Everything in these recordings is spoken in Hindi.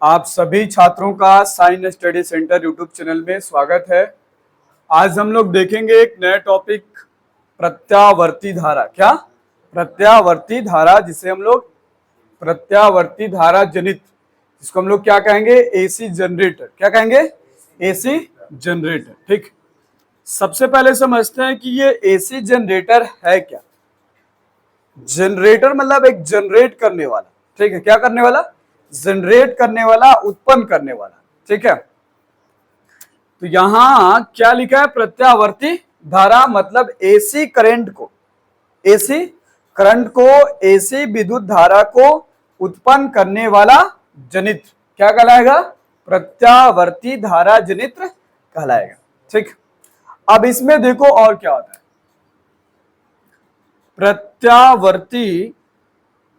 आप सभी छात्रों का sign study centre YouTube channel में स्वागत है। आज हम लोग देखेंगे एक नया टॉपिक, प्रत्यावर्ती धारा। क्या? प्रत्यावर्ती धारा, जिसे हम लोग प्रत्यावर्ती धारा जनित, जिसको हम लोग क्या कहेंगे? AC generator. क्या कहेंगे? AC generator. ठीक, सबसे पहले समझते हैं कि ये एसी जनरेटर है क्या। जनरेटर मतलब एक जनरेट करने वाला। ठीक है, क्या करने वाला? जनरेट करने वाला, उत्पन्न करने वाला। ठीक है, तो यहां क्या लिखा है? प्रत्यावर्ती धारा मतलब एसी करंट को, एसी करंट को, एसी विद्युत धारा को उत्पन्न करने वाला जनित्र क्या कहलाएगा? प्रत्यावर्ती धारा जनित्र कहलाएगा। ठीक, अब इसमें देखो और क्या होता है।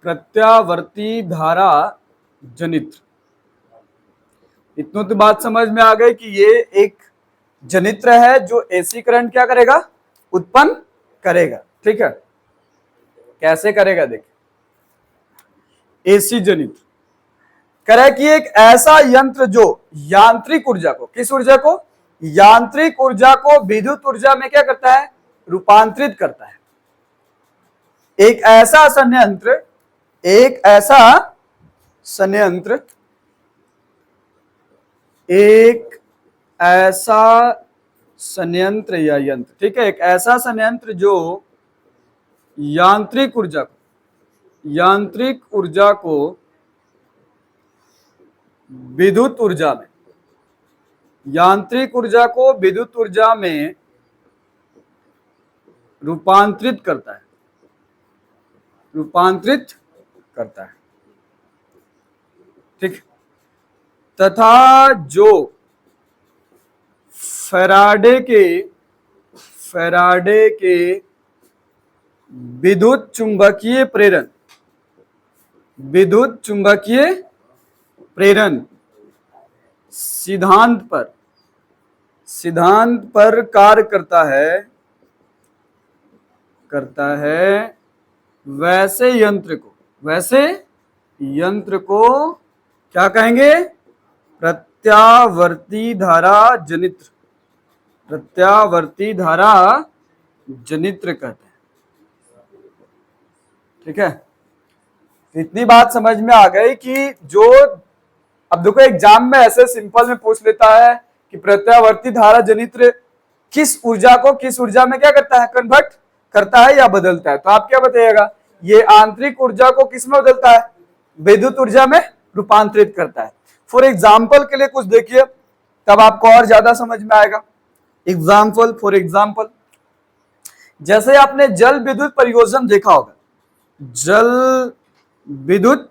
प्रत्यावर्ती धारा जनित्र, इतनी तो बात समझ में आ गई कि ये एक जनित्र है जो एसी करंट क्या करेगा? उत्पन्न करेगा। ठीक है, कैसे करेगा? देखिए, एसी जनित्र करे कि एक ऐसा यंत्र जो यांत्रिक ऊर्जा को, किस ऊर्जा को? यांत्रिक ऊर्जा को विद्युत ऊर्जा में क्या करता है? रूपांतरित करता है। एक ऐसा संयंत्र, एक ऐसा संयंत्र, एक ऐसा संयंत्र या यंत्र, ठीक है, एक ऐसा संयंत्र जो यांत्रिक ऊर्जा को विद्युत ऊर्जा में, यांत्रिक ऊर्जा को विद्युत ऊर्जा में रूपांतरित करता है, रूपांतरित करता है। ठीक, तथा जो फैराडे के विद्युत चुंबकीय प्रेरण सिद्धांत पर कार्य करता है, वैसे यंत्र को क्या कहेंगे? प्रत्यावर्ती धारा जनित्र, प्रत्यावर्ती धारा जनित्र कहते हैं। ठीक है, इतनी बात समझ में आ गई कि जो, अब देखो एग्जाम में ऐसे सिंपल में पूछ लेता है कि प्रत्यावर्ती धारा जनित्र किस ऊर्जा को किस ऊर्जा में क्या करता है? कन्वर्ट करता है या बदलता है। तो आप क्या बताइएगा? ये आंतरिक ऊर्जा को किस में बदलता है? विद्युत ऊर्जा में रूपांतरित करता है। फॉर एग्जाम्पल के लिए कुछ देखिए, तब आपको और ज्यादा समझ में आएगा। एग्जाम्पल, फॉर एग्जाम्पल, जैसे आपने जल विद्युत परियोजन देखा होगा, जल विद्युत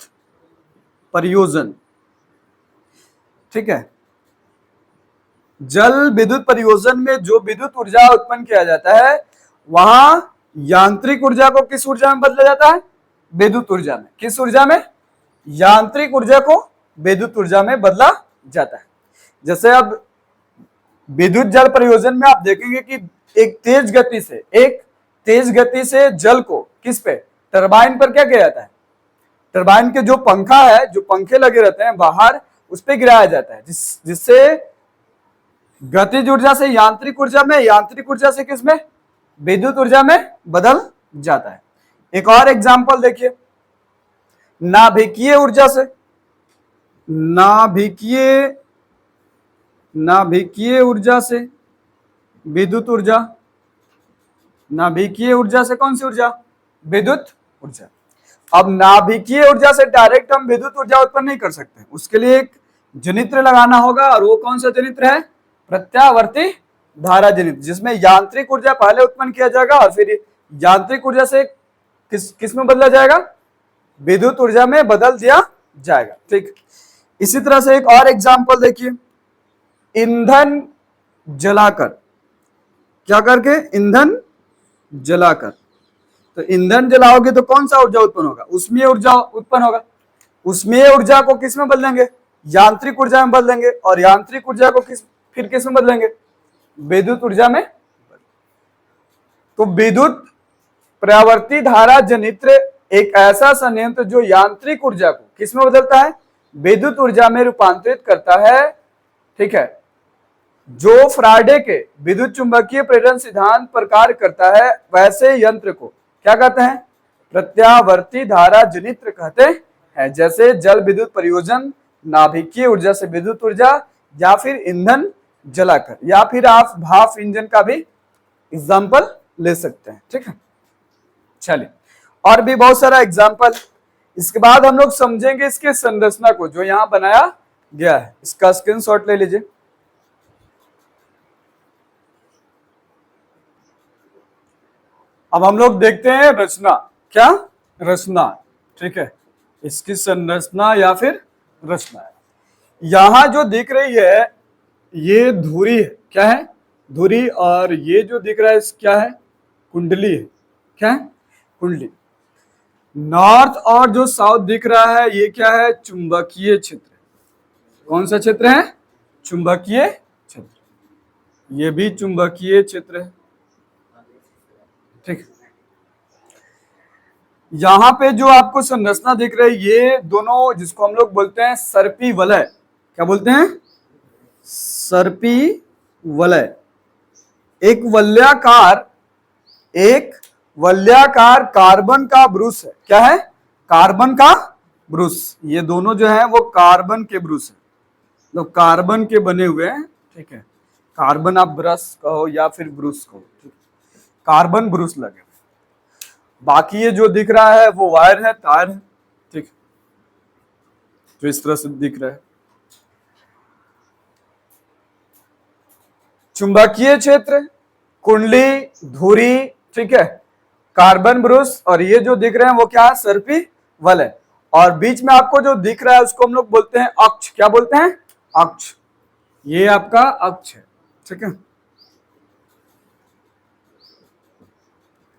परियोजन। ठीक है, जल विद्युत परियोजन में जो विद्युत ऊर्जा उत्पन्न किया जाता है, वहां यांत्रिक ऊर्जा को किस ऊर्जा में बदला जाता है? विद्युत ऊर्जा में। किस ऊर्जा में? यांत्रिक ऊर्जा को विद्युत ऊर्जा में बदला जाता है। जैसे अब विद्युत जल परियोजन में आप देखेंगे कि एक तेज गति से जल को किस पे? टरबाइन पर क्या किया जाता है? टरबाइन के जो पंखा है, जो पंखे लगे रहते हैं बाहर, उस पे गिराया जाता है, जिससे गतिज ऊर्जा से यांत्रिक ऊर्जा में, यांत्रिक ऊर्जा से किस में? विद्युत ऊर्जा में बदल जाता है। एक और एग्जांपल देखिए, नाभिकीय ऊर्जा से, नाभिकीय ऊर्जा से विद्युत ऊर्जा, नाभिकीय ऊर्जा से कौन सी ऊर्जा? विद्युत ऊर्जा। अब नाभिकीय ऊर्जा से डायरेक्ट हम विद्युत ऊर्जा उत्पन्न नहीं कर सकते, उसके लिए एक जनित्र लगाना होगा, और वो कौन सा जनित्र है? प्रत्यावर्ती धारा जनित्र, जिसमें यांत्रिक ऊर्जा पहले उत्पन्न किया जाएगा और फिर यांत्रिक ऊर्जा से किस में बदला जाएगा? विद्युत ऊर्जा में बदल दिया जाएगा। ठीक, इसी तरह से एक और एग्जांपल देखिए, ईंधन जलाकर, क्या करके? ईंधन जलाकर। तो ईंधन जलाओगे तो कौन सा ऊर्जा उत्पन्न होगा? उष्मीय ऊर्जा उत्पन्न होगा। उष्मीय ऊर्जा को किस में बदलेंगे? यांत्रिक ऊर्जा में बदलेंगे, और यांत्रिक ऊर्जा को फिर किस में बदलेंगे? विद्युत ऊर्जा में। तो विद्युत प्रत्यावर्ती धारा जनित्र एक ऐसा संयंत्र जो यांत्रिक ऊर्जा को किस में बदलता है? विद्युत ऊर्जा में रूपांतरित करता है, ठीक है, जो फैराडे के विद्युत चुंबकीय प्रेरण सिद्धांत पर कार्य करता है, वैसे यंत्र को क्या कहते हैं? प्रत्यावर्ती धारा जनित्र कहते हैं। जैसे जल विद्युत परियोजन, नाभिकीय ऊर्जा से विद्युत ऊर्जा, या फिर ईंधन जलाकर, या फिर आप भाप इंजन का भी एग्जाम्पल ले सकते हैं। ठीक है, चलिए और भी बहुत सारा एग्जाम्पल। इसके बाद हम लोग समझेंगे इसके संरचना को, जो यहां बनाया गया है। इसका स्क्रीनशॉट ले लीजिए। अब हम लोग देखते हैं रचना। क्या रचना? ठीक है, इसकी संरचना या फिर रचना है। यहां जो दिख रही है ये धुरी है। क्या है? धुरी। और ये जो दिख रहा है क्या है? कुंडली है। क्या है? कुंडली। नॉर्थ और जो साउथ दिख रहा है ये क्या है? चुंबकीय क्षेत्र। कौन सा क्षेत्र है? चुंबकीय क्षेत्र। ये भी चुंबकीय क्षेत्र है। ठीक, यहां पे जो आपको संरचना दिख रही है ये दोनों, जिसको हम लोग बोलते हैं सर्पी वलय। क्या बोलते हैं? सर्पी वलय। एक वलयाकार कार्बन का ब्रूस है। क्या है? कार्बन का ब्रूस। ये दोनों जो है वो कार्बन के ब्रूस है, तो कार्बन के बने हुए हैं। ठीक है, कार्बन आप ब्रश कहो या फिर ब्रूस कहो, कार्बन ब्रूस लगे। बाकी ये जो दिख रहा है वो वायर है, तार है। ठीक, तो इस तरह से दिख रहा है। चुंबकीय क्षेत्र, कुंडली, धुरी, ठीक है, कार्बन ब्रूस, और ये जो दिख रहे हैं वो क्या है? सर्पी वलय। और बीच में आपको जो दिख रहा है उसको हम लोग बोलते हैं अक्ष। क्या बोलते हैं? अक्ष। ये आपका अक्ष है। ठीक है,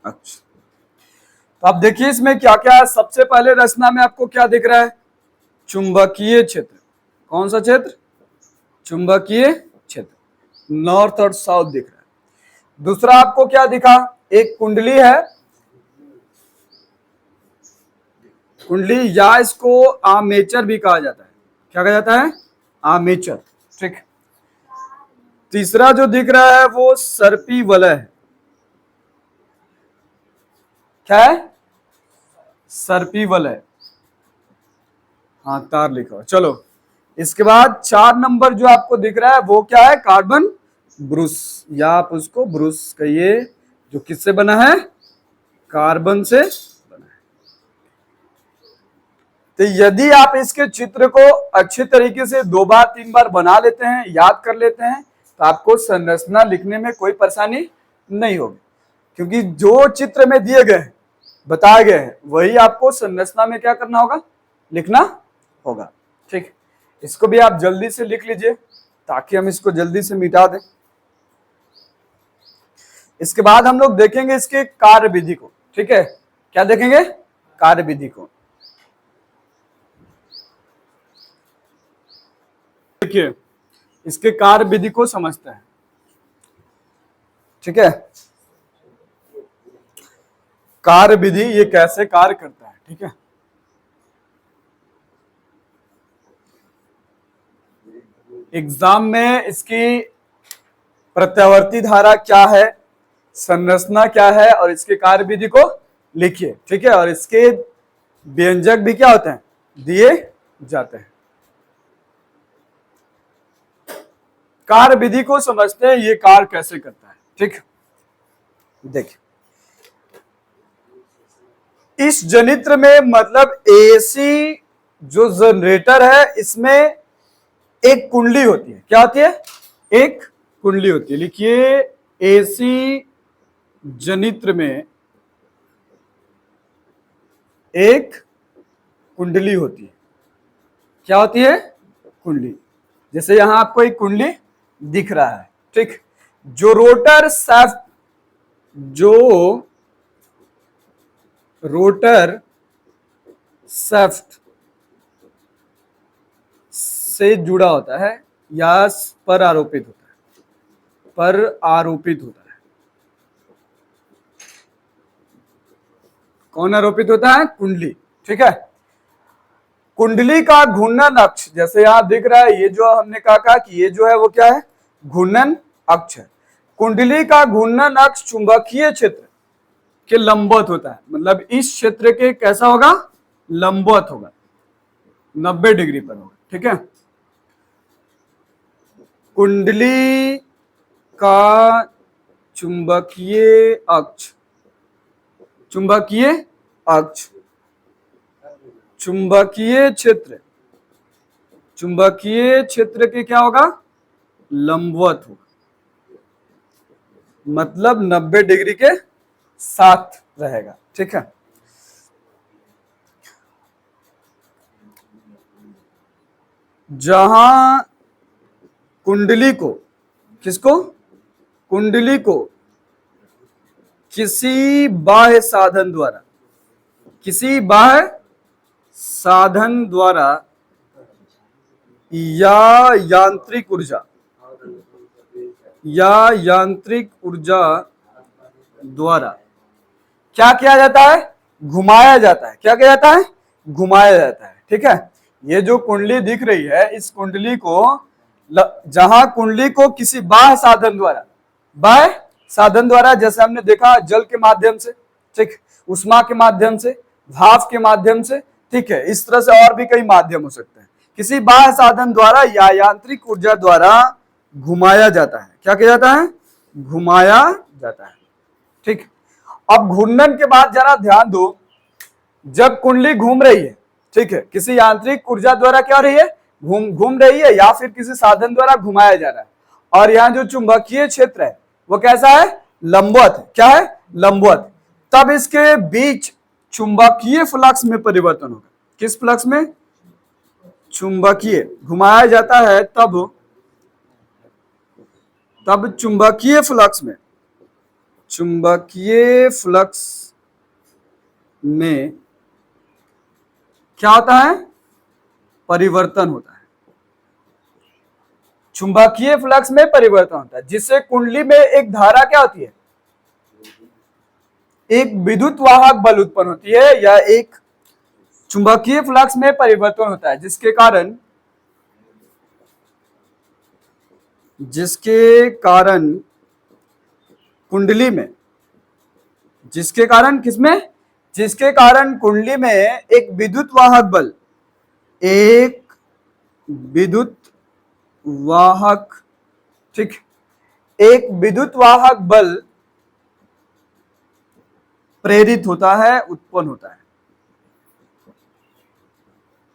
अक्ष। तो आप देखिए इसमें क्या क्या है। सबसे पहले रचना में आपको क्या दिख रहा है? चुंबकीय क्षेत्र। कौन सा क्षेत्र? चुंबकीय क्षेत्र। नॉर्थ और साउथ दिख रहा है। दूसरा आपको क्या दिखा? एक कुंडली है। कुंडली, या इसको आर्मेचर भी कहा जाता है। क्या कहा जाता है? आर्मेचर। ठीक। तीसरा जो दिख रहा है वो सर्पी वलय है। क्या है? सर्पी वलय। हाँ, तार लिखा। चलो, इसके बाद 4 नंबर जो आपको दिख रहा है वो क्या है? कार्बन ब्रूस, या आप उसको ब्रूस कहिए, जो किससे बना है? कार्बन से बना है। तो यदि आप इसके चित्र को अच्छे तरीके से 2 बार 3 बार बना लेते हैं, याद कर लेते हैं, तो आपको संरचना लिखने में कोई परेशानी नहीं होगी, क्योंकि जो चित्र में दिए गए हैं, बताए गए हैं, वही आपको संरचना में क्या करना होगा? लिखना होगा। ठीक, इसको भी आप जल्दी से लिख लीजिए ताकि हम इसको जल्दी से मिटा दें। इसके बाद हम लोग देखेंगे इसके कार्य विधि को। ठीक है, क्या देखेंगे? कार्य विधि को। देखिए, इसके कार्य विधि को समझते हैं। ठीक है, कार्य विधि ये कैसे कार्य करता है। ठीक है, एग्जाम में इसकी प्रत्यावर्ती धारा क्या है, संरचना क्या है, और इसके कार्य विधि को लिखिए। ठीक है, और इसके व्यंजक भी क्या होते हैं? दिए जाते हैं। कार्य विधि को समझते हैं, ये कार्य कैसे करता है। ठीक, देखिए इस जनित्र में, मतलब एसी जो जनरेटर है, इसमें एक कुंडली होती है। क्या होती है? एक कुंडली होती है। लिखिए, एसी जनित्र में एक कुंडली होती है। क्या होती है? कुंडली। जैसे यहां आपको एक कुंडली दिख रहा है। ठीक, जो रोटर शाफ्ट से जुड़ा होता है या पर आरोपित होता है। कौन आरोपित होता है? कुंडली। ठीक है, कुंडली का घूर्णन अक्ष, जैसे यहां दिख रहा है, ये जो हमने कहा कि ये जो है वो क्या है, घूर्णन अक्ष है। कुंडली का घूर्णन अक्ष चुंबकीय क्षेत्र के लंबवत होता है, मतलब इस क्षेत्र के कैसा होगा, लंबवत होगा, 90 डिग्री पर होगा। ठीक है, कुंडली का चुंबकीय अक्ष, चुंबकीय अक्ष, चुंबकीय क्षेत्र, चुंबकीय क्षेत्र के क्या होगा, लंबवत होगा, मतलब 90 डिग्री के साथ रहेगा। ठीक है, जहां कुंडली को, किसको, कुंडली को किसी बाह्य साधन द्वारा, किसी बाह्य साधन द्वारा या यांत्रिक ऊर्जा, या यांत्रिक ऊर्जा द्वारा क्या किया जाता है, घुमाया जाता है। क्या किया जाता है, घुमाया जाता है। ठीक है, ये जो कुंडली दिख रही है, इस कुंडली को, जहां कुंडली को किसी बाह्य साधन द्वारा, बाह्य साधन द्वारा, जैसे हमने देखा जल के माध्यम से, ठीक, उष्मा के माध्यम से, भाप के माध्यम से, ठीक है, इस तरह से और भी कई माध्यम हो सकते हैं, किसी बाह्य साधन द्वारा या यांत्रिक ऊर्जा द्वारा घुमाया जाता है। क्या किया जाता है, घुमाया जाता है। ठीक, अब घूर्णन के बाद जरा ध्यान दो, जब कुंडली घूम रही है, ठीक है, किसी यांत्रिक ऊर्जा द्वारा क्या हो रही है, घूम रही है, या फिर किसी साधन द्वारा घुमाया जा रहा है, और यहाँ जो चुंबकीय क्षेत्र है वो कैसा है, लंबवत है। क्या है, लंबवत। तब इसके बीच चुंबकीय फ्लक्स में परिवर्तन होगा। किस फ्लक्स में, चुंबकीय, घुमाया जाता है तब चुंबकीय फ्लक्स में, चुंबकीय फ्लक्स में क्या होता है, परिवर्तन होता है। चुंबकीय फ्लक्स में परिवर्तन होता है, जिससे कुंडली में एक धारा क्या होती है, एक विद्युत वाहक बल उत्पन्न होती है, या एक चुंबकीय फ्लक्स में परिवर्तन होता है, जिसके कारण कुंडली में, जिसके कारण किसमें, जिसके कारण कुंडली में एक विद्युत वाहक बल, एक विद्युत वाहक, ठीक, एक विद्युत वाहक बल प्रेरित होता है, उत्पन्न होता है।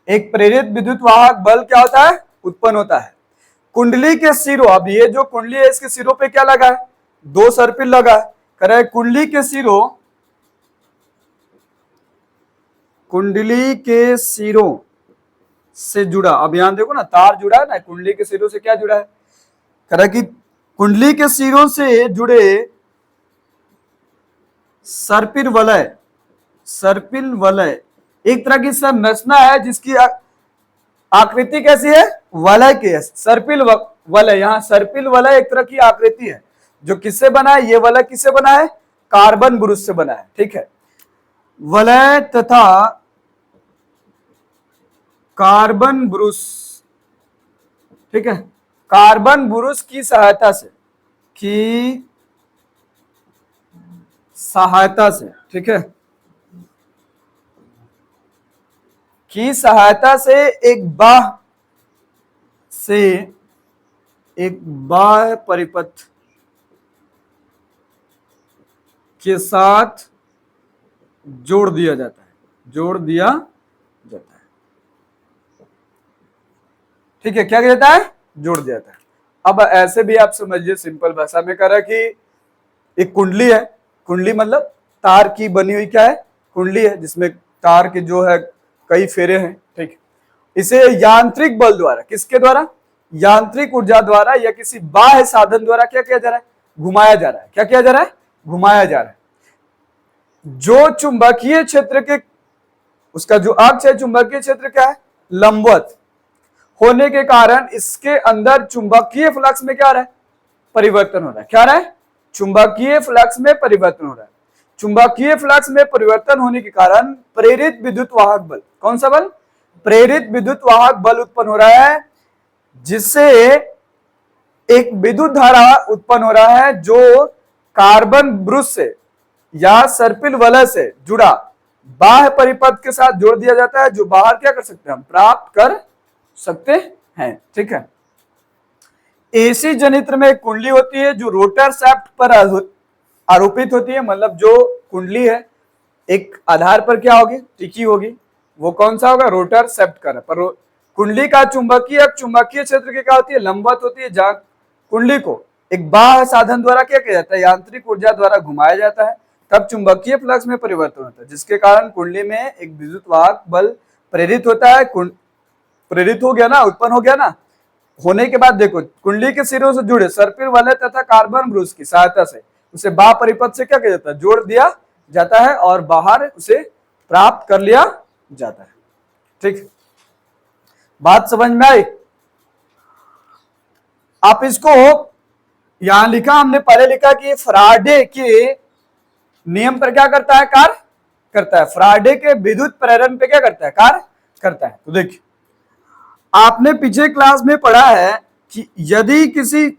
एक प्रेरित विद्युत वाहक बल क्या होता है, उत्पन्न होता है। कुंडली के सिरों, अब ये जो कुंडली है इसके सिरों पे क्या लगा है, 2 सर्पिल लगा है। कह रहे कुंडली के सिरों, कुंडली के सिरों से जुड़ा, अब यहां देखो ना तार जुड़ा है ना, कुंडली के सिरों से क्या जुड़ा है, कह रहा कि कुंडली के सिरों से जुड़े सर्पिल वलय, सर्पिल वलय एक तरह की संरचना है, जिसकी आकृति कैसी है, वलय की है, सर्पिल वलय। यहाँ सर्पिल वलय एक तरह की आकृति है, जो किससे बना है, ये वलय किससे बना है, कार्बन ब्रुश से बना है। ठीक है, वलय तथा कार्बन ब्रुश, ठीक है, कार्बन ब्रुश की सहायता से, ठीक है, की सहायता से एक बाह्य परिपथ के साथ जोड़ दिया जाता है, ठीक है, क्या कहता है, जोड़ दिया जाता है। अब ऐसे भी आप समझिए, सिंपल भाषा में कह रहा है कि एक कुंडली है, कुंडली मतलब तार की बनी हुई क्या है, कुंडली है, जिसमें तार के जो है कई फेरे हैं। ठीक, इसे यांत्रिक बल द्वारा, किसके द्वारा, यांत्रिक ऊर्जा द्वारा या किसी बाह्य साधन द्वारा क्या किया जा रहा है, घुमाया जा रहा है। क्या किया जा रहा है, घुमाया जा रहा है। जो चुंबकीय क्षेत्र के, उसका जो अक्ष है, चुंबकीय क्षेत्र क्या है, लंबवत होने के कारण इसके अंदर चुंबकीय फ्लक्स में क्या हो रहा है, परिवर्तन हो रहा है। क्या रहा है, चुंबकीय फ्लक्स में परिवर्तन हो रहा है। चुंबकीय फ्लक्स में परिवर्तन होने के कारण प्रेरित विद्युत वाहक बल, कौन सा बल, प्रेरित विद्युत वाहक बल उत्पन्न हो रहा है जिससे एक विद्युत धारा उत्पन्न हो रहा है जो कार्बन ब्रुश से या सर्पिल वलय से जुड़ा बाह्य परिपथ के साथ जोड़ दिया जाता है, जो बाहर क्या कर सकते हैं, हम प्राप्त कर सकते हैं। ठीक है। एसी जनित्र में एक कुंडली होती है जो रोटर शाफ्ट पर आरोपित होती है, मतलब जो कुंडली है एक आधार पर क्या होगी, टिकी होगी, वो कौन सा होगा, रोटर शाफ्ट का। पर कुंडली का चुंबकीय क्षेत्र की क्या होती है, लंबवत होती है, जहां कुंडली को एक बाह्य साधन द्वारा क्या किया जाता है, यांत्रिक ऊर्जा द्वारा घुमाया जाता है, तब चुंबकीय फ्लक्स में परिवर्तन होता है, जिसके कारण कुंडली में एक विद्युत वाहक बल प्रेरित होता है। प्रेरित हो गया ना, उत्पन्न हो गया ना, होने के बाद देखो कुंडली के सिरों से जुड़े सर्पिल वलय तथा कार्बन ब्रुश की सहायता से उसे बाह्य परिपथ से क्या किया जाता है, जोड़ दिया जाता है और बाहर उसे प्राप्त कर लिया जाता है। ठीक, बात समझ में आई? आप इसको यहां लिखा, हमने पहले लिखा कि फराडे के नियम पर क्या करता है, कार्य करता है। फराडे के विद्युत प्रेरण पे क्या करता है, कार्य करता है। तो देखिए, आपने पिछले क्लास में पढ़ा है कि यदि किसी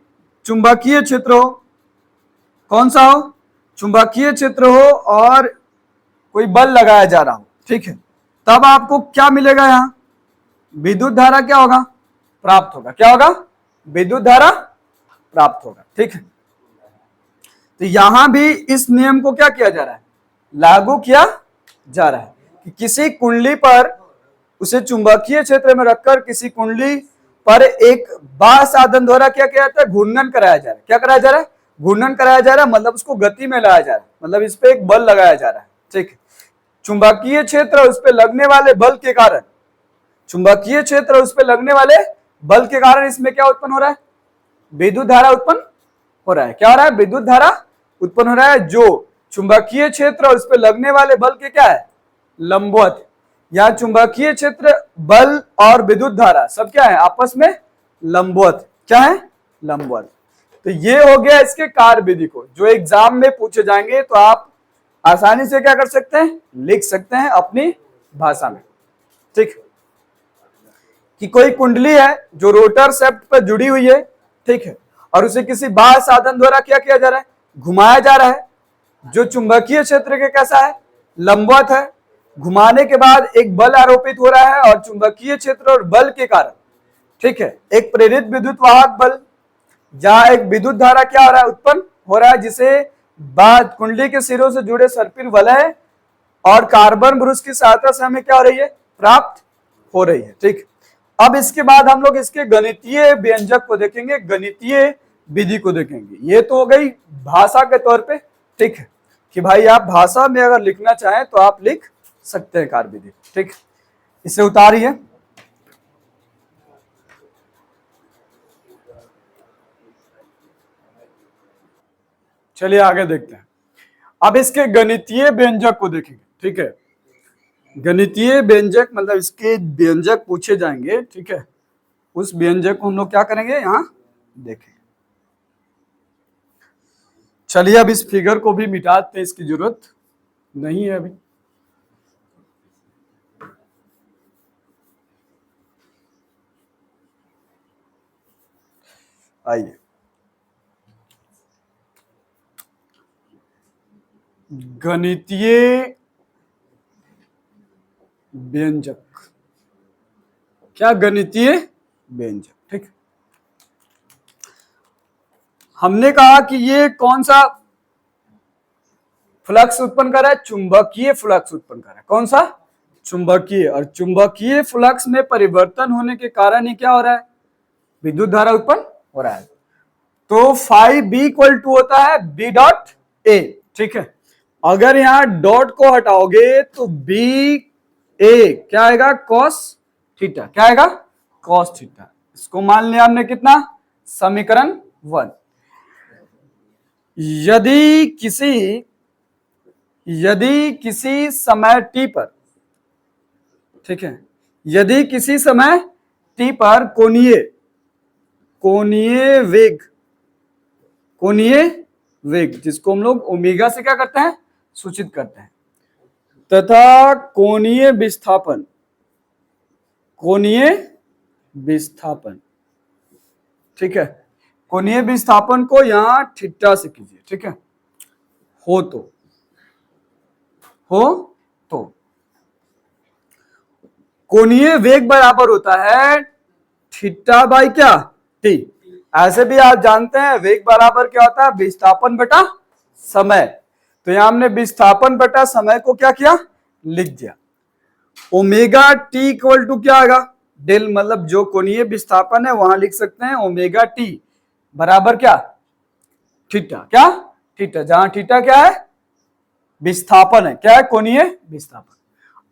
चुंबकीय क्षेत्र हो, कौन सा हो, चुंबकीय क्षेत्र हो और कोई बल लगाया जा रहा हो, ठीक है, तब आपको क्या मिलेगा, यहां विद्युत धारा क्या होगा, प्राप्त होगा। क्या होगा, विद्युत धारा प्राप्त होगा। ठीक है। तो यहां भी इस नियम को क्या किया जा रहा है, लागू किया जा रहा है कि किसी कुंडली पर उसे चुंबकीय क्षेत्र में रखकर किसी कुंडली पर एक बाह्य साधन द्वारा क्या किया जाता है, घूर्णन कराया जा रहा है। क्या कराया जा रहा है, घूर्णन कराया जा रहा है, मतलब उसको गति में लाया जा रहा है, मतलब इस पे एक बल लगाया जा रहा है। ठीक है। चुंबकीय क्षेत्र उस पर लगने वाले बल के कारण, चुंबकीय क्षेत्र उस पर लगने वाले बल के कारण इसमें क्या उत्पन्न हो रहा है, विद्युत धारा उत्पन्न हो रहा है। क्या हो रहा है, विद्युत धारा उत्पन्न हो रहा है, जो चुंबकीय क्षेत्र उस पर लगने वाले बल के क्या है, लंबवत। यहाँ चुंबकीय क्षेत्र, बल और विद्युत धारा सब क्या है, आपस में लंबवत। क्या है, लंबवत। तो ये हो गया इसके कार्य विधि को, जो एग्जाम में पूछे जाएंगे तो आप आसानी से क्या कर सकते हैं, लिख सकते हैं अपनी भाषा में। ठीक, कि कोई कुंडली है जो रोटर शाफ्ट पर जुड़ी हुई है, ठीक है, और उसे किसी बाह्य साधन द्वारा क्या किया जा रहा है, घुमाया जा रहा है, जो चुंबकीय क्षेत्र के कैसा है, लंबवत है। घुमाने के बाद एक बल आरोपित हो रहा है और चुंबकीय क्षेत्र और बल के कारण, ठीक है, एक प्रेरित विद्युत वाहक बल, जहां एक विद्युत धारा क्या हो रहा है, उत्पन्न हो रहा है, जिसे बाद कुंडली के सिरों से जुड़े सर्पिल वलय और कार्बन ब्रुश की सहायता से हमें क्या हो रही है, प्राप्त हो रही है। ठीक, अब इसके बाद हम लोग इसके गणितीय व्यंजक को देखेंगे, गणितीय विधि को देखेंगे। ये तो हो गई भाषा के तौर पे, ठीक है, कि भाई आप भाषा में अगर लिखना चाहें तो आप लिख सकते हैं कार्य विधि। ठीक, इसे उतारिए। चलिए आगे देखते हैं। अब इसके गणितीय व्यंजक को देखेंगे। ठीक है, गणितीय व्यंजक मतलब इसके व्यंजक पूछे जाएंगे, ठीक है, उस व्यंजक को हम लोग क्या करेंगे, यहां देखेंगे। चलिए अब इस फिगर को भी मिटाते हैं, इसकी जरूरत नहीं है अभी। आइए, गणितीय व्यंजक, क्या गणितीय व्यंजक। ठीक, हमने कहा कि ये कौन सा फ्लक्स उत्पन्न कर रहा है, चुंबकीय फ्लक्स उत्पन्न कर रहा है। कौन सा, चुंबकीय। और चुंबकीय फ्लक्स में परिवर्तन होने के कारण ही क्या हो रहा है, विद्युत धारा उत्पन्न हो रहा है। तो फाई बी इक्वल टू होता है बी डॉट ए। ठीक है, अगर यहां डॉट को हटाओगे तो बी ए क्या आएगा, कॉस थीटा। क्या आएगा, कॉस थीटा। इसको मान लिया हमने कितना, समीकरण 1। यदि किसी समय टी पर, ठीक है, यदि किसी समय टी पर कोणीय वेग जिसको हम लोग ओमेगा से क्या करते हैं, सूचित करते हैं, तथा कोणीय विस्थापन कोणीय विस्थापन, ठीक है। कोणीय विस्थापन को यहां थीटा से कीजिए, ठीक है। हो तो कोणीय वेग बराबर होता है थीटा बाई क्या, टी। ऐसे भी आप जानते हैं वेग बराबर क्या होता है, विस्थापन बटा समय। तो यहां हमने विस्थापन बटा समय को क्या किया, लिख दिया। ओमेगा टी इक्वल टू क्या आएगा, डेल, मतलब जो कोणीय विस्थापन है वहां लिख सकते हैं ओमेगा टी बराबर क्या, थीटा, क्या थीटा, जहां थीटा क्या है, विस्थापन है, क्या है, कोणीय विस्थापन।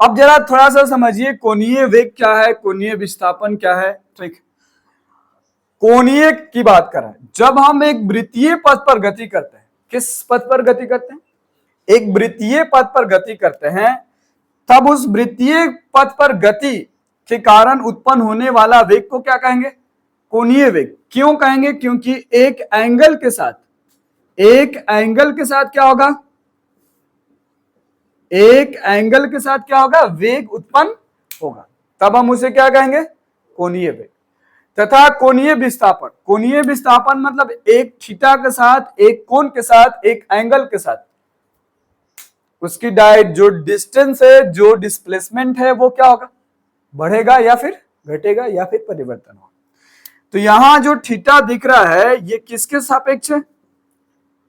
अब जरा थोड़ा सा समझिए कोणीय वेग क्या है, कोणीय विस्थापन क्या है, ठीक। कोणीय की बात कर रहे हैं, जब हम एक वृत्तीय पथ पर गति करते हैं, किस पथ पर गति करते हैं, एक वृत्तीय पथ पर गति करते हैं, तब उस वृत्तीय पथ पर गति के कारण उत्पन्न होने वाला वेग को क्या कहेंगे, कोणीय वेग। क्यों कहेंगे, क्योंकि एक एंगल के साथ क्या होगा, एक एंगल के साथ क्या होगा, वेग उत्पन्न होगा, तब हम उसे क्या कहेंगे, कोणीय वेग। तथा कोणीय विस्थापन मतलब एक थीटा के साथ, एक कोण के साथ, एक एंगल के साथ उसकी डायरेक्ट जो डिस्टेंस है, जो डिस्प्लेसमेंट है, वो क्या होगा, बढ़ेगा या फिर घटेगा या फिर परिवर्तन होगा। तो यहां जो थीटा दिख रहा है ये किसके सापेक्ष है,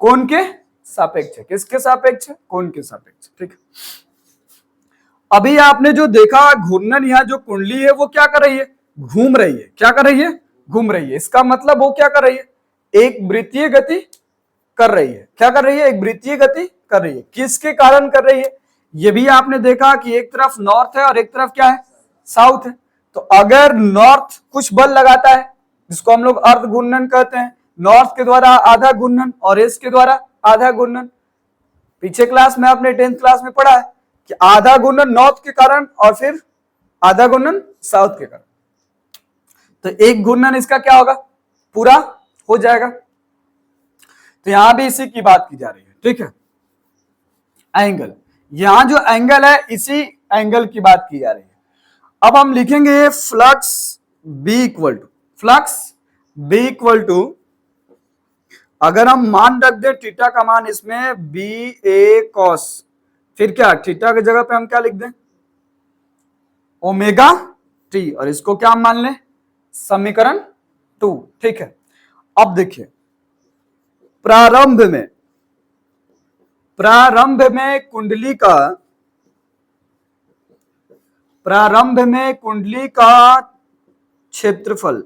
कोण के सापेक्ष है। किसके सापेक्ष है, कोण के सापेक्ष, ठीक। अभी आपने जो देखा घूर्णन, यहाँ जो कुंडली है वो क्या कर रही है, घूम रही है, क्या कर रही है, घूम रही है। इसका मतलब वो क्या कर रही है, एक वृत्तीय गति कर रही है, क्या कर रही है, एक वृत्तीय गति कर रही है। किसके कारण कर रही है, ये भी आपने देखा कि एक तरफ नॉर्थ है और एक तरफ क्या है, साउथ है। तो अगर नॉर्थ कुछ बल लगाता है जिसको हम लोग अर्ध घूर्णन कहते हैं, नॉर्थ के द्वारा आधा घूर्णन और ईस्ट के द्वारा आधा घूर्णन। पीछे क्लास में आपने 10th क्लास में पढ़ा है कि आधा घूर्णन नॉर्थ के कारण और फिर आधा घूर्णन साउथ के कारण। तो एक घूर्णन इसका क्या होगा, पूरा हो जाएगा। तो यहां भी इसी की बात की जा रही है, ठीक है। एंगल, यहां जो एंगल है इसी एंगल की बात की जा रही है। अब हम लिखेंगे फ्लक्स बी इक्वल टू, अगर हम मान रख दे थीटा का मान इसमें बी ए कॉस, फिर क्या थीटा की जगह पे हम क्या लिख दें, ओमेगा टी, और इसको क्या हम मान लें, समीकरण 2, ठीक है। अब देखिए प्रारंभ में कुंडली का क्षेत्रफल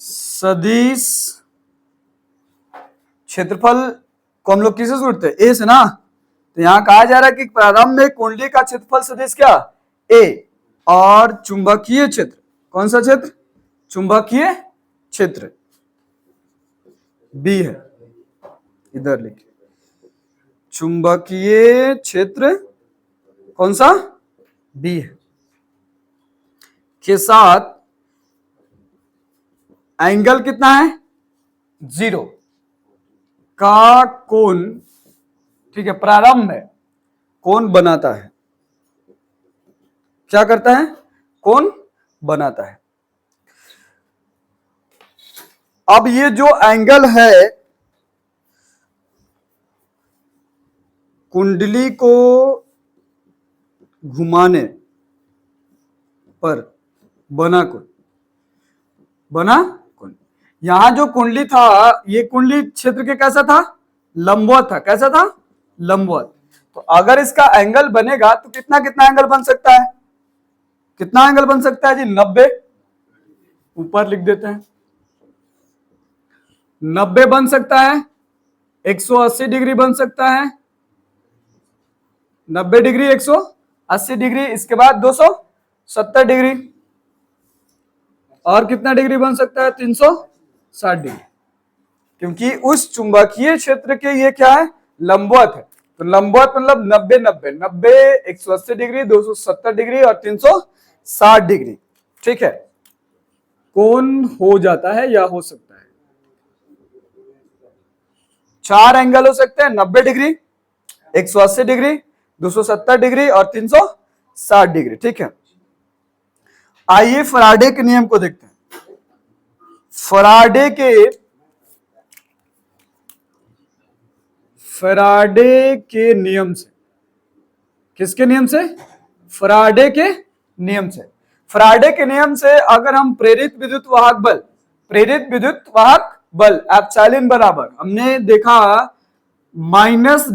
सदिश, क्षेत्रफल को हम लोग किससे जोड़ते हैं, ए से ना। तो यहां कहा जा रहा है कि प्रारंभ में कुंडली का क्षेत्रफल सदिश क्या, ए, और चुंबकीय क्षेत्र, कौन सा क्षेत्र, चुंबकीय क्षेत्र बी है, इधर लिखिए, चुंबकीय क्षेत्र कौन सा, बी है, के साथ एंगल कितना है, 0 का कोण, ठीक है, प्रारंभ में कोण बनाता है, क्या करता है, कोण बनाता है। अब ये जो एंगल है कुंडली को घुमाने पर बना कोण, यहां जो कुंडली था, ये कुंडली क्षेत्र के कैसा था, लंबवत था, कैसा था, लंबवत। तो अगर इसका एंगल बनेगा तो कितना कितना एंगल बन सकता है, कितना एंगल बन सकता है जी, 90, ऊपर लिख देते हैं, 90 बन सकता है, 180 डिग्री बन सकता है, 90 डिग्री, 180 डिग्री, इसके बाद 270 डिग्री, और कितना डिग्री बन सकता है, 360 डिग्री, क्योंकि उस चुंबकीय क्षेत्र के ये क्या है, लंबवत है। तो लंबवत मतलब 90 90 90, 180 डिग्री, 270 डिग्री और 360 डिग्री, ठीक है, कोण हो जाता है या हो सकता है। 4 एंगल हो सकते हैं, 90 डिग्री, 180 डिग्री, 270 डिग्री और 360 60 डिग्री। ठीक है, आइए फराडे के नियम को देखते हैं। फराडे के नियम से, किसके नियम से? फराडे के नियम से। फराडे के नियम से अगर हम प्रेरित विद्युत वाहक बल एप्सिलॉन बराबर, हमने देखा माइनस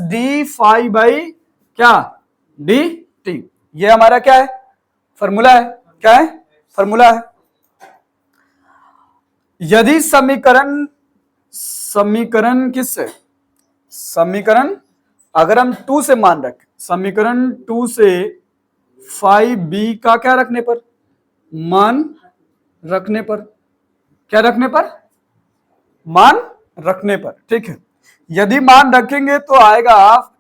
डी फाई बाई क्या, डी टी, ये हमारा क्या है? फॉर्मूला है। क्या है? फॉर्मूला है। यदि समीकरण किससे? समीकरण अगर हम 2 से मान रखें, समीकरण 2 से फाई बी का क्या रखने पर? मान रखने पर। क्या रखने पर? मान रखने पर। ठीक है, यदि मान रखेंगे तो आएगा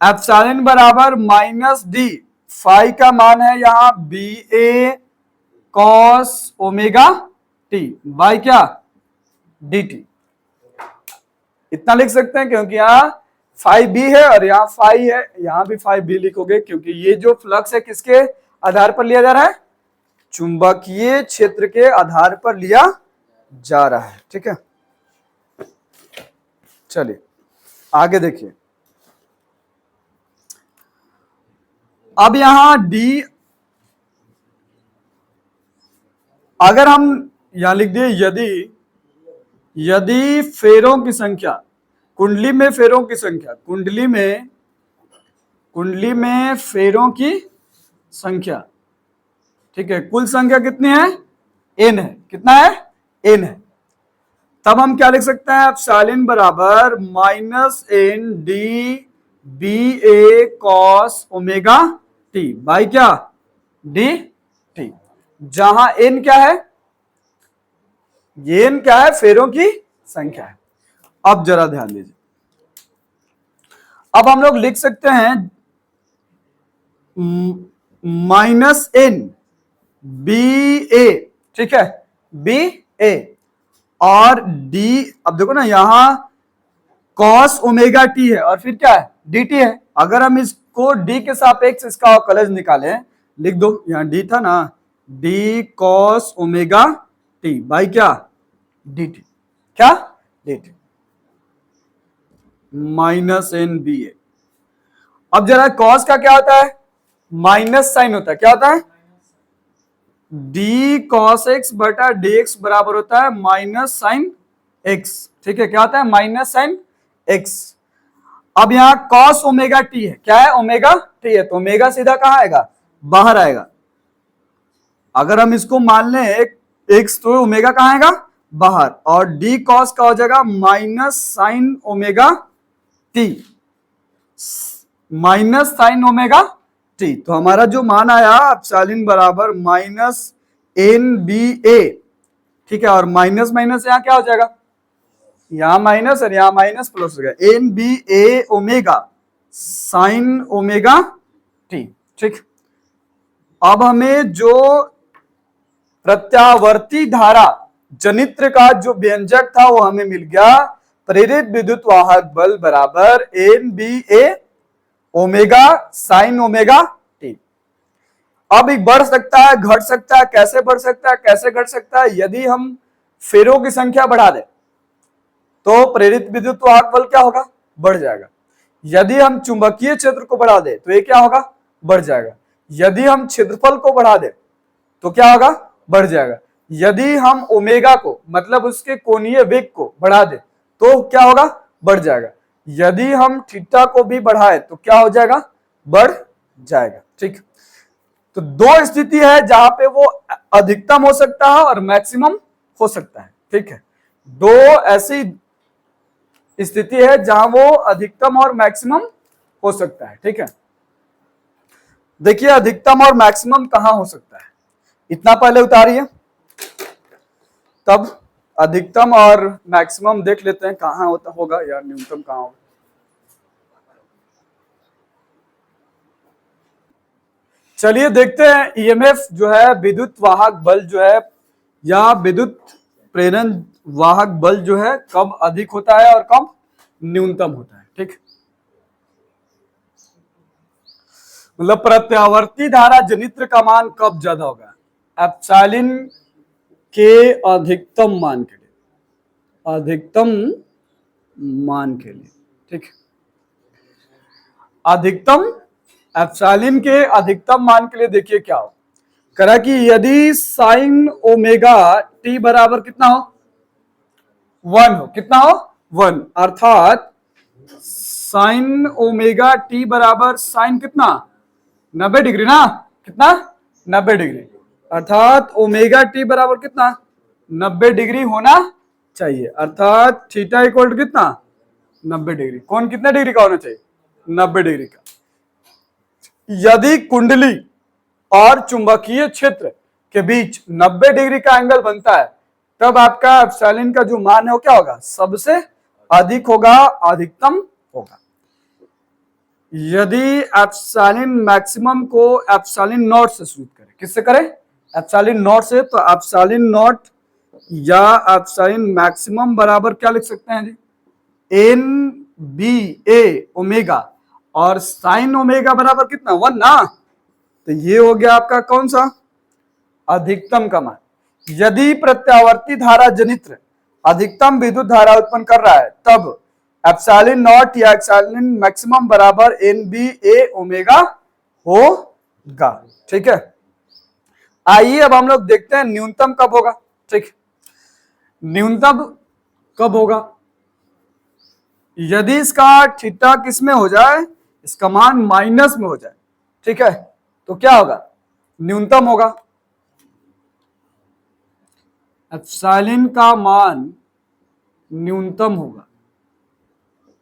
एप्सिलॉन बराबर माइनस डी, फाई का मान है यहां B A cos omega T by क्या, डी टी। इतना लिख सकते हैं क्योंकि यहां फाई बी है और यहां फाई है, यहां भी फाई बी लिखोगे क्योंकि ये जो फ्लक्स है किसके आधार पर लिया जा रहा है? चुंबकीय क्षेत्र के आधार पर लिया जा रहा है। ठीक है, चलिए आगे देखिए। अब यहां डी, अगर हम यहां लिख दिए यदि फेरों की संख्या, कुंडली में फेरों की संख्या, कुंडली में फेरों की संख्या, ठीक है, कुल संख्या कितनी है? एन है। कितना है? एन है। तब हम क्या लिख सकते हैं? एप्सिलॉन बराबर minus N D B A cos omega T by क्या, डी टी, जहां एन क्या है? ये एन क्या है? फेरों की संख्या है। अब जरा ध्यान दीजिए, अब हम लोग लिख सकते हैं माइनस एन बी ए, ठीक है, बी ए और डी, अब देखो ना यहां कॉस ओमेगा टी है और फिर क्या है? डी टी है। अगर हम इसको डी के सापेक्ष इसका अवकलज निकालें, लिख दो, यहां डी था ना, D cos omega T by क्या, डी टी, क्या, D T minus N B A. अब जरा कॉस का क्या होता है? माइनस साइन होता है। क्या होता है? डी कॉस एक्स बटा डी एक्स बराबर होता है माइनस साइन एक्स। ठीक है, क्या होता है? Minus sine x. अब यहां कॉस ओमेगा टी है। क्या है? ओमेगा टी है, तो ओमेगा सीधा कहां आएगा? बाहर आएगा। अगर हम इसको मान लें एक्स, तो ओमेगा कहां आएगा? बाहर, और डी कॉस का हो जाएगा minus sine omega T, minus sine omega T. तो हमारा जो मान आया एप्सिलॉन बराबर माइनस एन बी ए, ठीक है, और माइनस माइनस यहां क्या हो जाएगा? यहां माइनस और यहां माइनस प्लस हो गया, एन बी ए ओमेगा साइन ओमेगा टी। ठीक, अब हमें जो प्रत्यावर्ती धारा जनित्र का जो व्यंजक था वो हमें मिल गया, प्रेरित विद्युत वाहक बल बराबर एन बी ए ओमेगा साइन ओमेगा टी। अब एक बढ़ सकता है, घट सकता है। कैसे बढ़ सकता है, कैसे घट सकता है? यदि हम फेरों की संख्या बढ़ा दें तो प्रेरित विद्युत वाहक बल क्या होगा? बढ़ जाएगा। यदि हम चुंबकीय क्षेत्र को बढ़ा दें तो ये क्या होगा? बढ़ जाएगा। यदि हम क्षेत्रफल को बढ़ा दें तो क्या होगा? बढ़ जाएगा। यदि हम ओमेगा को, मतलब उसके कोणीय वेग को बढ़ा दें तो क्या होगा? बढ़ जाएगा। यदि हम थीटा को भी बढ़ाए तो क्या हो जाएगा? बढ़ जाएगा। ठीक, तो दो स्थिति है जहां पे वो अधिकतम हो सकता है और मैक्सिमम हो सकता है। ठीक है, दो ऐसी स्थिति है जहां वो अधिकतम और मैक्सिमम हो सकता है। ठीक है, देखिए अधिकतम और मैक्सिमम कहां हो सकता है, इतना पहले उतारिए, तब अधिकतम और मैक्सिमम देख लेते हैं कहां होता होगा या न्यूनतम कहां होगा। चलिए देखते हैं ईएमएफ जो है, विद्युत वाहक बल जो है या विद्युत प्रेरण वाहक बल जो है कब अधिक होता है और कब न्यूनतम होता है। ठीक, मतलब प्रत्यावर्ती धारा जनित्र का मान कब ज्यादा होगा? एप्सिलॉन के अधिकतम मान के लिए, अधिकतम मान के लिए, ठीक। अधिकतम एप्सिलॉन के अधिकतम मान के लिए देखिए क्या हो करा कि यदि साइन ओमेगा टी बराबर कितना हो, 1 हो, कितना हो, 1, अर्थात साइन ओमेगा टी बराबर साइन कितना, 90 डिग्री ना, कितना, 90 डिग्री, अर्थात ओमेगा टी बराबर कितना, 90 डिग्री होना चाहिए, अर्थात थीटा इक्वल टू कितना, 90 डिग्री। कौन कितने डिग्री का होना चाहिए, 90 डिग्री का। यदि कुंडली और चुंबकीय क्षेत्र के बीच 90 डिग्री का एंगल बनता है तब आपका एप्सिलॉन का जो मान है वो क्या होगा, सबसे अधिक होगा, अधिकतम होगा। यदि एप्सिलॉन मैक्सिमम को एप्सिलॉन नॉट से सूचित करें, किससे करें, एप्सिलॉन नॉट से, तो एप्सिलॉन नॉट या एप्सिलॉन मैक्सिमम बराबर क्या लिख सकते हैं जी, एन बी ए ओमेगा, और साइन ओमेगा बराबर कितना, 1 ना, तो ये हो गया आपका कौन सा, अधिकतम का मान। यदि प्रत्यावर्ती धारा जनित्र अधिकतम विद्युत धारा उत्पन्न कर रहा है तब एप्सिलॉन नॉट या एप्सिलॉन मैक्सिमम बराबर एन बी ए ओमेगा होगा, ठीक है। आइए अब हम लोग देखते हैं न्यूनतम कब होगा, ठीक। न्यूनतम कब होगा, यदि इसका थीटा किस में हो जाए, इसका मान माइनस में हो जाए, ठीक है, तो क्या होगा, न्यूनतम होगा। एप्सिलॉन का मान न्यूनतम होगा,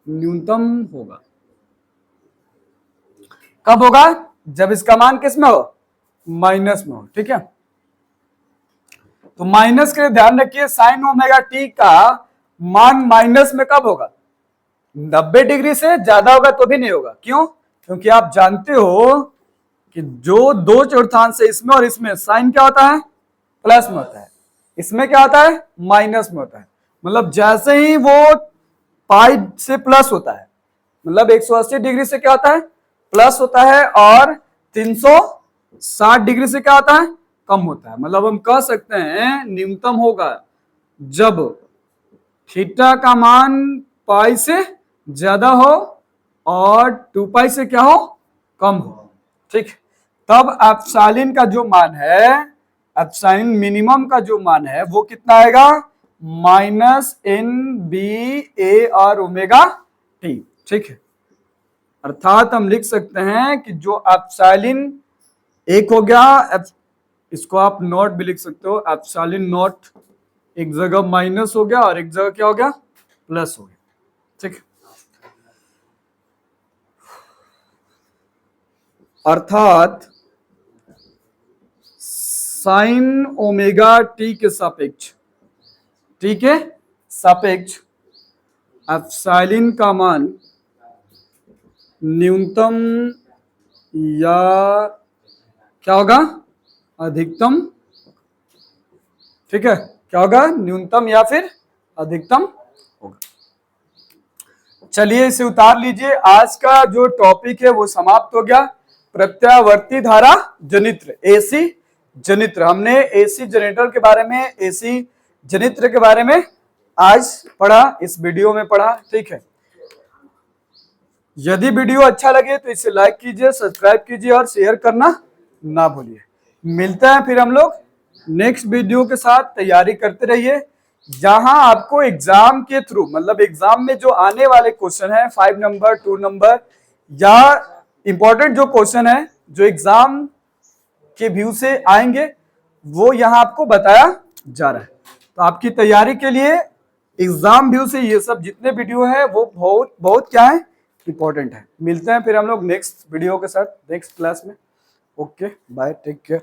न्यूनतम होगा। कब होगा, जब इसका मान किस में हो, माइनस में हो, ठीक है। तो माइनस के लिए ध्यान रखिए, साइन ओमेगा टी का मान माइनस में कब होगा, 90 डिग्री से ज्यादा होगा तो भी नहीं होगा। क्यों, क्योंकि आप जानते हो कि जो 2/4 है इसमें और इसमें, साइन क्या होता है, प्लस में होता है, इसमें क्या होता है, माइनस में होता है। मतलब जैसे ही वो पाई से प्लस होता है, मतलब 180 डिग्री से क्या होता है, प्लस होता है, और 360 डिग्री से क्या होता है, कम होता है। मतलब हम कह सकते हैं न्यूनतम होगा जब थीटा का मान पाई से ज्यादा हो और 2 पाई से क्या हो, कम हो, ठीक। तब एप्सिलॉन का जो मान है, एप्सिलॉन मिनिमम का जो मान है वो कितना आएगा, माइनस एन बी ए और ओमेगा टी, ठीक है। अर्थात हम लिख सकते हैं कि जो एप्सिलॉन एक हो गया, इसको आप नॉट भी लिख सकते हो, एप्सिलॉन नॉट एक जगह माइनस हो गया और एक जगह क्या हो गया, प्लस हो गया, ठीक। अर्थात साइन ओमेगा टी के सापेक्ष, टी के सापेक्ष एप्सिलॉन का मान न्यूनतम या क्या होगा, अधिकतम, ठीक है, क्या होगा, न्यूनतम या फिर अधिकतम होगा। चलिए इसे उतार लीजिए, आज का जो टॉपिक है वो समाप्त हो गया। प्रत्यावर्ती धारा जनित्र, एसी जनित्र, हमने एसी जनरेटर के बारे में, एसी जनित्र के बारे में आज पढ़ा, इस वीडियो में पढ़ा, ठीक है। यदि वीडियो अच्छा लगे तो इसे लाइक कीजिए, सब्सक्राइब कीजिए और शेयर करना ना भूलिए। मिलते हैं फिर हम लोग नेक्स्ट वीडियो के साथ, तैयारी करते रहिए, जहां आपको एग्जाम के थ्रू, मतलब एग्जाम में जो आने वाले क्वेश्चन है 5 नंबर 2 नंबर या इंपॉर्टेंट जो क्वेश्चन है जो एग्जाम के व्यू से आएंगे वो यहां आपको बताया जा रहा है। तो आपकी तैयारी के लिए एग्जाम व्यू से ये सब जितने वीडियो है वो बहुत बहुत क्या है, इंपॉर्टेंट है। मिलते हैं फिर हम लोग नेक्स्ट वीडियो के साथ, नेक्स्ट क्लास में। Okay bye, take care.